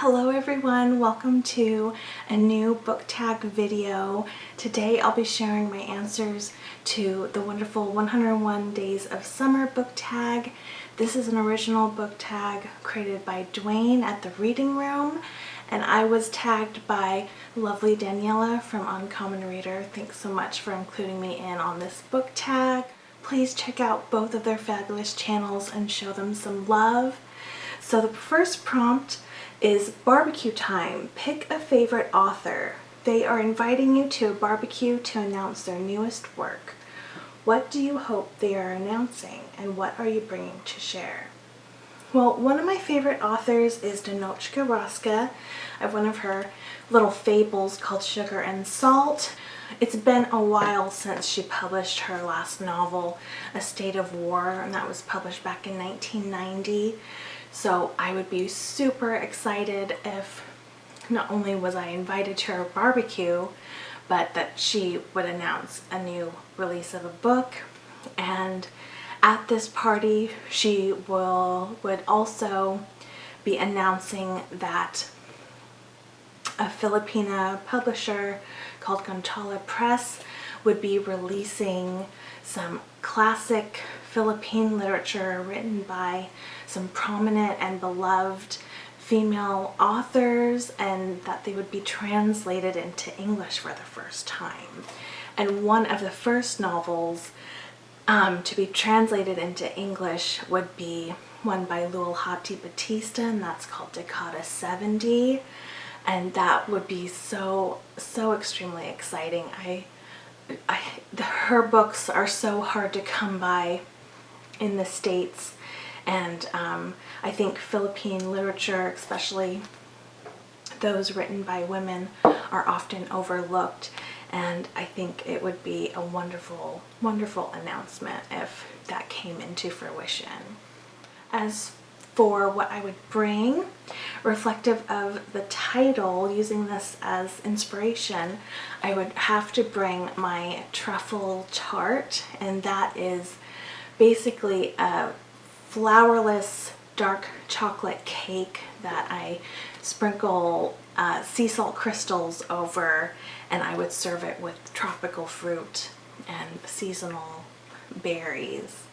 Hello everyone, welcome to a new book tag video. Today I'll be sharing my answers to the wonderful 101 Days of Summer book tag. This is an original book tag created by Duane at the Reading Room, and I was tagged by lovely Daniela from Uncommon Reader. Thanks so much for including me in on this book tag. Please check out both of their fabulous channels and show them some love. So the first prompt is BBQ Time. Pick a favorite author. They are inviting you to a barbecue to announce their newest work. What do you hope they are announcing, and what are you bringing to share? Well, one of my favorite authors is Ninotchka Rosca. I have one of her little fables called Sugar and Salt. It's been a while since she published her last novel, A State of War, and that was published back in 1990. So I would be super excited if not only was I invited to her barbecue, but that she would announce a new release of a book. And at this party, she would also be announcing that a Filipina publisher called Conch Press would be releasing some classic Philippine literature written by some prominent and beloved female authors, and that they would be translated into English for the first time. And one of the first novels to be translated into English would be one by Lualhati Bautista, and that's called Dekada 70. And that would be so extremely exciting. Her books are so hard to come by in the States, and I think Philippine literature, especially those written by women, are often overlooked, and I think it would be a wonderful announcement if that came into fruition. As for what I would bring, reflective of the title, using this as inspiration, I would have to bring my truffle tart, and that is basically a flourless dark chocolate cake that I sprinkle sea salt crystals over, and I would serve it with tropical fruit and seasonal berries.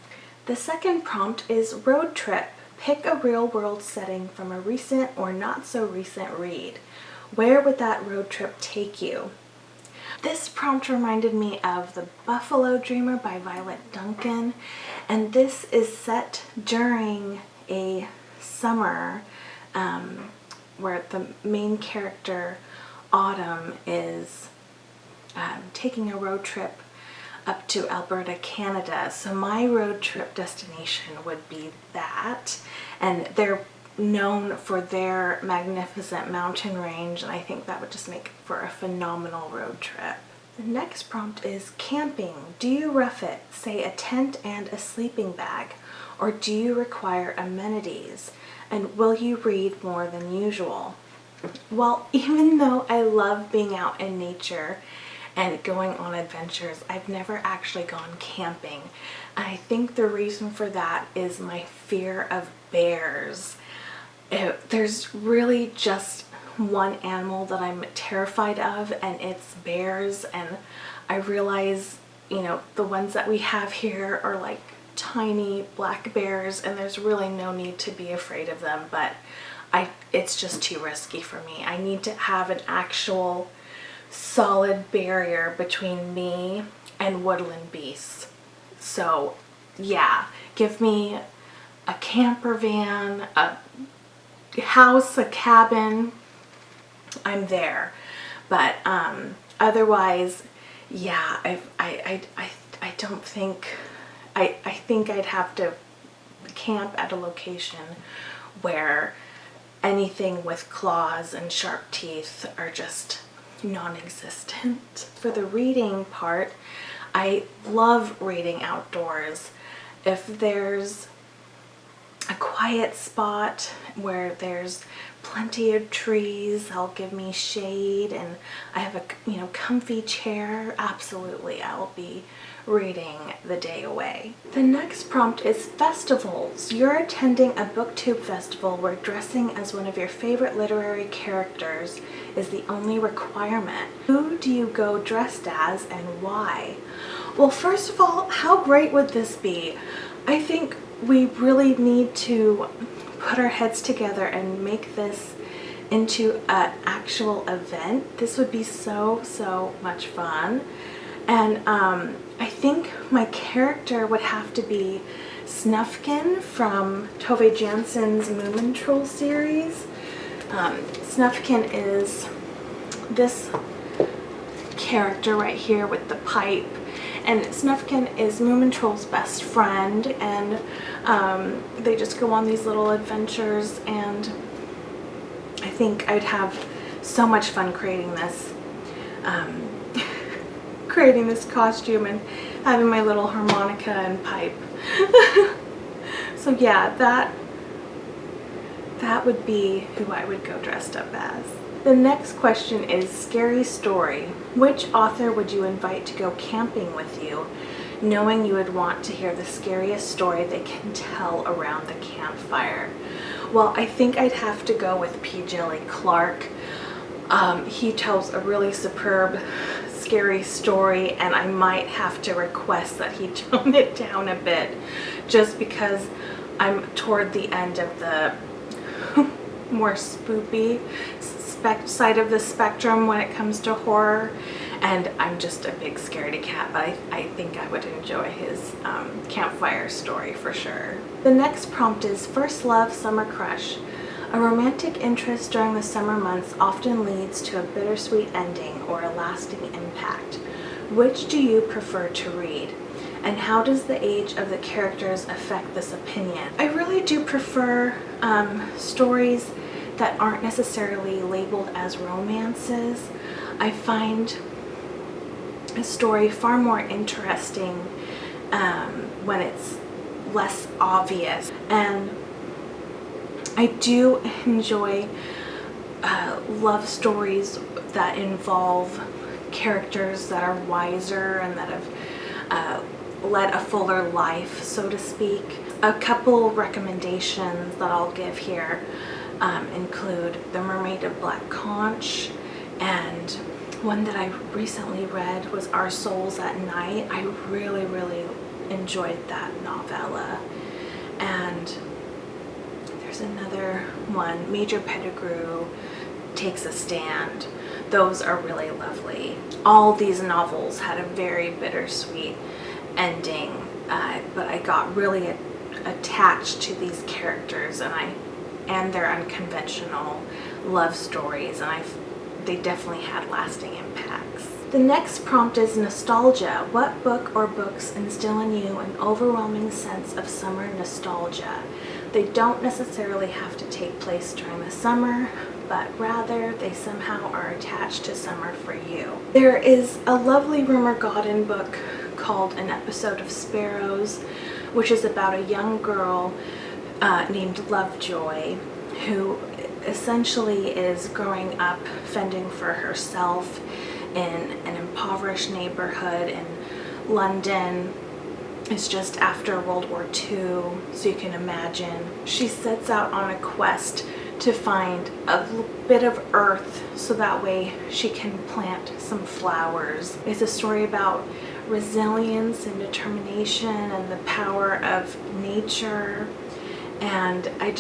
The second prompt is road trip. Pick a real-world setting from a recent or not-so-recent read. Where would that road trip take you? This prompt reminded me of The Buffalo Dreamer by Violet Duncan, and this is set during a summer where the main character, Autumn, is taking a road trip up to Alberta, Canada. So my road trip destination would be that, and they're known for their magnificent mountain range, and I think that would just make for a phenomenal road trip. The next prompt is camping. Do you rough it, say a tent and a sleeping bag, or do you require amenities? And will you read more than usual? Well, even though I love being out in nature and going on adventures, I've never actually gone camping. And I think the reason for that is my fear of bears. There's really just one animal that I'm terrified of, and it's bears. And I realize, the ones that we have here are like tiny black bears, and there's really no need to be afraid of them, but it's just too risky for me. I need to have an actual solid barrier between me and woodland beasts. So yeah, give me a camper van, a house, a cabin, I'm there. But otherwise, yeah, I don't think, I think I'd have to camp at a location where anything with claws and sharp teeth are just non-existent. For the reading part, I love reading outdoors. If there's a quiet spot where there's plenty of trees. That'll give me shade, and I have a comfy chair. Absolutely, I will be reading the day away. The next prompt is festivals. You're attending a booktube festival where dressing as one of your favorite literary characters is the only requirement. Who do you go dressed as and why? Well, first of all, how great would this be? I think we really need to put our heads together and make this into an actual event. This would be so much fun. And I think my character would have to be Snufkin from Tove Janssen's Moomin Troll series. Snufkin is this character right here with the pipe, and Snufkin is Moomin Troll's best friend, and they just go on these little adventures, and I think I'd have so much fun creating this costume and having my little harmonica and pipe. So yeah, that would be who I would go dressed up as. The next question is scary story. Which author would you invite to go camping with you, knowing you would want to hear the scariest story they can tell around the campfire? Well, I think I'd have to go with P.G. Clark. He tells a really superb scary story, and I might have to request that he tone it down a bit, just because I'm toward the end of the more spoopy side of the spectrum when it comes to horror, and I'm just a big scaredy cat, but I think I would enjoy his campfire story for sure. The next prompt is first love, summer crush. A romantic interest during the summer months often leads to a bittersweet ending or a lasting impact. Which do you prefer to read? And how does the age of the characters affect this opinion? I really do prefer stories that aren't necessarily labeled as romances. I find a story far more interesting when it's less obvious, and I do enjoy love stories that involve characters that are wiser and that have led a fuller life, so to speak. A couple recommendations that I'll give here include The Mermaid of Black Conch, and one that I recently read was Our Souls at Night. I really enjoyed that novella. And there's another one, Major Pettigrew Takes a Stand. Those are really lovely. All these novels had a very bittersweet ending, but I got really attached to these characters and their unconventional love stories, and they definitely had lasting impacts. The next prompt is nostalgia. What book or books instill in you an overwhelming sense of summer nostalgia? They don't necessarily have to take place during the summer, but rather they somehow are attached to summer for you. There is a lovely Rumer Godden book called An Episode of Sparrows, which is about a young girl named Lovejoy, who essentially is growing up fending for herself in an impoverished neighborhood in London. It's just after World War II, so you can imagine. She sets out on a quest to find a bit of earth so that way she can plant some flowers. It's a story about resilience and determination and the power of nature. And I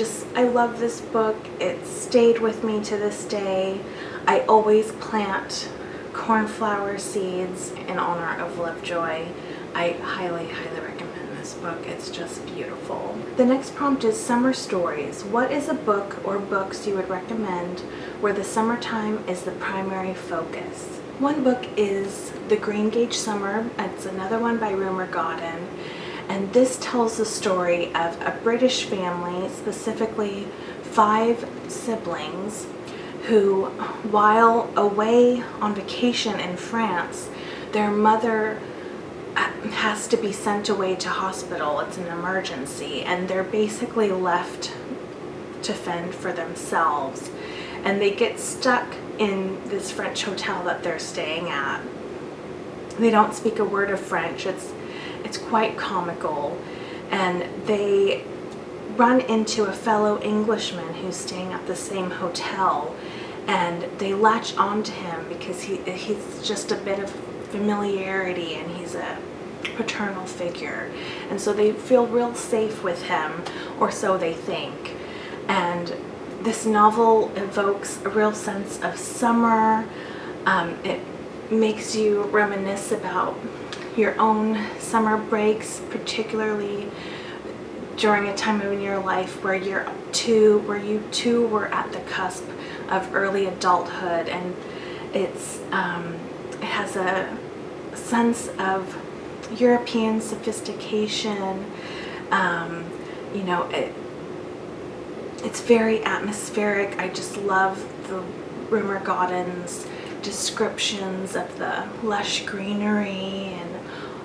love this book. It stayed with me to this day. I always plant cornflower seeds in honor of Lovejoy. I highly recommend this book. It's just beautiful. The next prompt is summer stories. What is a book or books you would recommend where the summertime is the primary focus? One book is The Greengage Summer. It's another one by Rumer Godden. And this tells the story of a British family, specifically 5 siblings, who, while away on vacation in France, their mother has to be sent away to hospital. It's an emergency, and they're basically left to fend for themselves. And they get stuck in this French hotel that they're staying at. They don't speak a word of French. It's quite comical. And they run into a fellow Englishman who's staying at the same hotel, and they latch onto him because he's just a bit of familiarity, and he's a paternal figure, and so they feel real safe with him, or so they think. And this novel evokes a real sense of summer. It makes you reminisce about your own summer breaks, particularly during a time in your life where you two were at the cusp of early adulthood, and it has a sense of European sophistication. You know, it's very atmospheric. I just love the Rumer Godden's descriptions of the lush greenery, and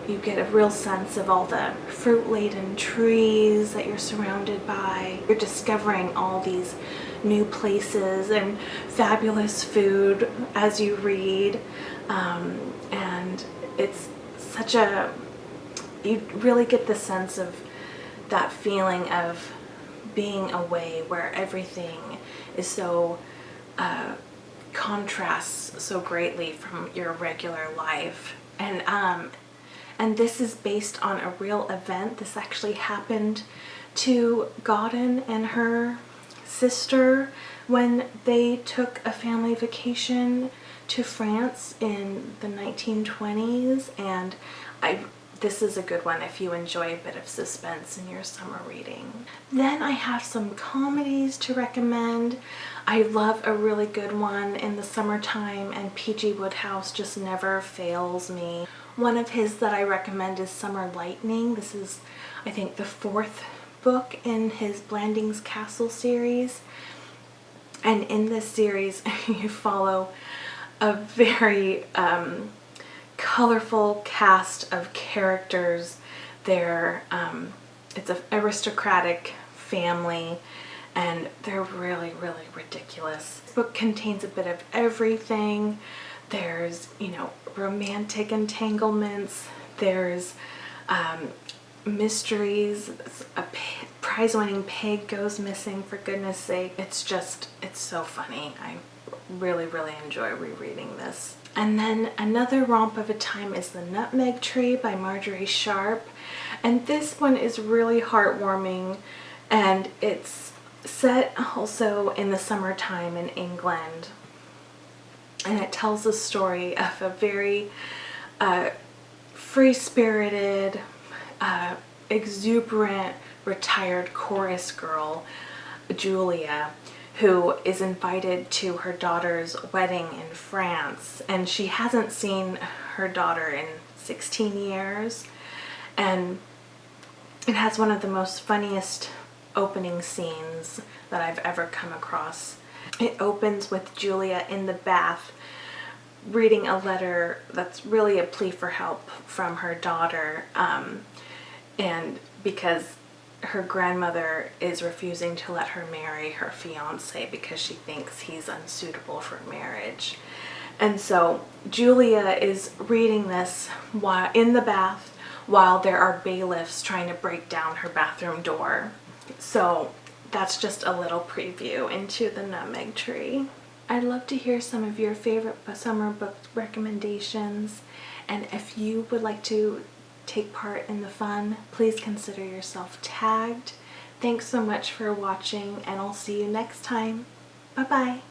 you get a real sense of all the fruit-laden trees that you're surrounded by. You're discovering all these new places and fabulous food as you read, and it's such a, you really get the sense of that feeling of being away where everything is so contrasts so greatly from your regular life. And this is based on a real event. This actually happened to Godden and her sister when they took a family vacation to France in the 1920s, and this is a good one if you enjoy a bit of suspense in your summer reading. Then I have some comedies to recommend. I love a really good one in the summertime, and P.G.Wodehouse just never fails me. One of his that I recommend is Summer Lightning. This is, I think, the 4th book in his Blandings Castle series. And in this series, you follow a very colorful cast of characters. It's an aristocratic family, and they're really, really ridiculous. This book contains a bit of everything. There's, you know, romantic entanglements. There's mysteries. A prize-winning pig goes missing, for goodness sake. It's so funny. I really, really enjoy rereading this. And then another romp of a time is The Nutmeg Tree by Margery Sharp. And this one is really heartwarming, and it's set also in the summertime in England. And it tells the story of a very free-spirited, exuberant, retired chorus girl, Julia, who is invited to her daughter's wedding in France. And she hasn't seen her daughter in 16 years. And it has one of the most funniest opening scenes that I've ever come across. It opens with Julia in the bath reading a letter that's really a plea for help from her daughter, and because her grandmother is refusing to let her marry her fiance because she thinks he's unsuitable for marriage. And so Julia is reading this while in the bath, while there are bailiffs trying to break down her bathroom door. So that's just a little preview into The Nutmeg Tree. I'd love to hear some of your favorite summer book recommendations, and if you would like to take part in the fun, please consider yourself tagged. Thanks so much for watching, and I'll see you next time. Bye-bye.